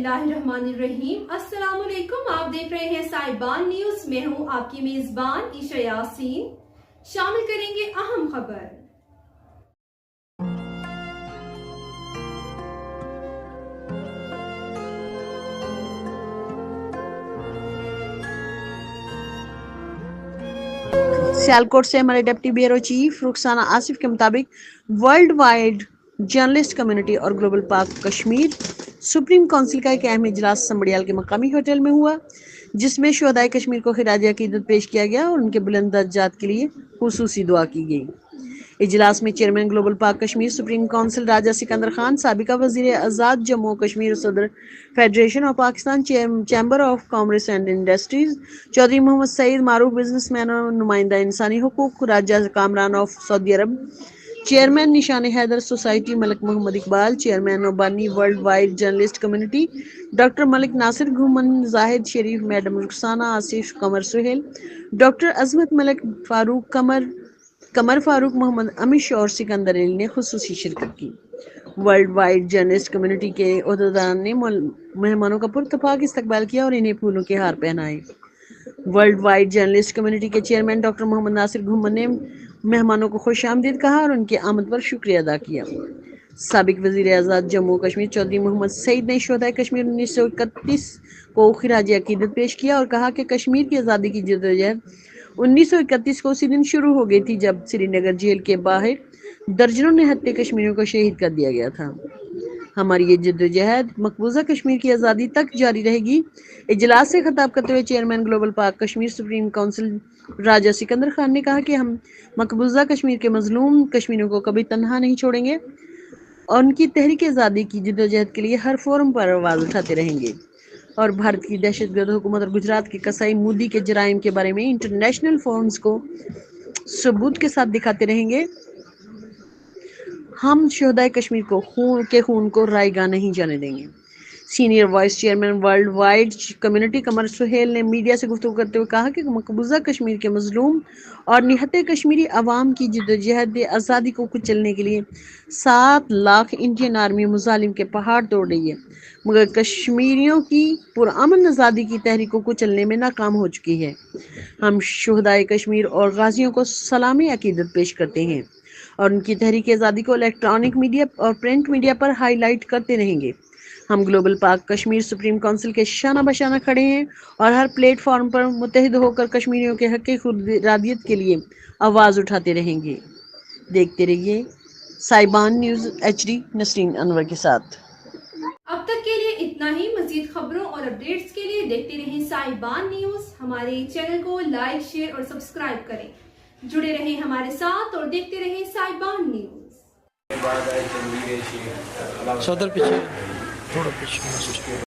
बिस्मिल्लाहिर्रहमानिर्रहीम। अस्सलाम वालेकुम। आप देख रहे हैं साहिबान न्यूज। मैं हूं आपकी मेजबान ईशा यासीन। शामिल करेंगे अहम खबर। सियालकोट से हमारे deputy bureau chief Rukhsana Asif के मुताबिक वर्ल्ड वाइड जर्नलिस्ट कम्युनिटी और global Pak Kashmir supreme council का एक अहम इजलास संबड़ियाल के मकामी होटल में हुआ, जिसमें शुहदाए कश्मीर को खिराज अकीदत पेश किया गया और उनके बुलंद दर्जात के लिए खुसूसी दुआ की गई। इजलास में chairman global Pak Kashmir supreme council Raja Sikandar Khan, साबिका वजीर आज़ाद जम्मू कश्मीर, सदर federation of Pakistan chamber of commerce and industries Chaudhry Mohammad Saeed Maroof, businessman और नुमाइंदा इंसानी हुकूक Raja Kamran of Saudi Arab, chairman Nishan Haider society Malik Mohammad Iqbal, chairman Obani world wide journalist community doctor Malik Nasir Ghuman, Zahid Sharif, madam Rukhsana Asif, Qamar Suhail, doctor Azmat Malik Farooq, Qamar Farooq, Mohammad Amish और सिकंदर अली ने खुसूसी शिरकत की। वर्ल्ड वाइड जर्नलिस्ट कम्युनिटी के ओहदेदारान ने मेहमानों का पुरतफाक इस्तकबाल किया और इन्हें फूलों के हार पहनाए। वर्ल्ड वाइड जर्नलिस्ट कम्युनिटी के चेयरमैन डॉक्टर मोहम्मद नासिर घुमन ने मेहमानों को खुश आमदीद कहा और उनकी आमद पर शुक्रिया अदा किया। साबिक वजीर आज़ाद जम्मू कश्मीर चौधरी मोहम्मद सईद ने शुहदाए कश्मीर 1931 को खिराज अकीदत पेश किया और कहा कि कश्मीर की आज़ादी की जद्दोजहद 1931 को उसी दिन शुरू हो गई थी जब श्रीनगर जेल के बाहर दर्जनों निहत्थे कश्मीरियों को शहीद कर दिया गया था। हमारी ये जद्दोजहद मकबूजा कश्मीर की आज़ादी तक जारी रहेगी। इजलास से खिताब करते हुए chairman global Pak Kashmir supreme council Raja Sikandar Khan ने कहा कि हम मकबूजा कश्मीर के मजलूम कश्मीरियों को कभी तन्हा नहीं छोड़ेंगे और उनकी तहरीक आज़ादी की जद्दोजहद के लिए हर फोरम पर आवाज़ उठाते रहेंगे और भारत की दहशतगर्द हुकूमत और गुजरात के कसाई मोदी के जराइम के बारे में इंटरनेशनल फोरम्स को सबूत के साथ दिखाते रहेंगे। हम शुहदाए कश्मीर को खून को रायगा नहीं जाने देंगे। Senior vice chairman world wide community Qamar Suhail ने मीडिया से गुफ्तगू करते हुए कहा कि मकबूजा कश्मीर के मजलूम और निहत्थे कश्मीरी अवाम की जद्दोजहद आज़ादी को कुचलने के लिए 7 लाख इंडियन आर्मी मुजालिम के पहाड़ तोड़ रही है, मगर कश्मीरियों की पुरअमन आज़ादी की तहरीक को कुचलने में नाकाम हो चुकी है। हम शुहदाए कश्मीर और गाजियों को सलामी अकीदत पेश करते हैं और उनकी तहरीक आज़ादी को इलेक्ट्रॉनिक मीडिया और प्रिंट मीडिया पर हाईलाइट करते रहेंगे। हम global Pak Kashmir supreme council के शाना बशाना खड़े हैं और हर प्लेटफॉर्म पर मुत्तहिद होकर कश्मीरियों के हक़ खुदइरादियत के लिए आवाज़ उठाते रहेंगे। देखते रहिए साहिबान न्यूज़ HD नसरीन अनवर के साथ। अब तक के लिए इतना ही। मजीद खबरों और अपडेट्स के लिए देखते रहें साहिबान न्यूज। हमारे चैनल को लाइक, शेयर और सब्सक्राइब करें। जुड़े रहें हमारे साथ और देखते रहें साहिबान न्यूज। सदर पीछे थोड़ा पीछे।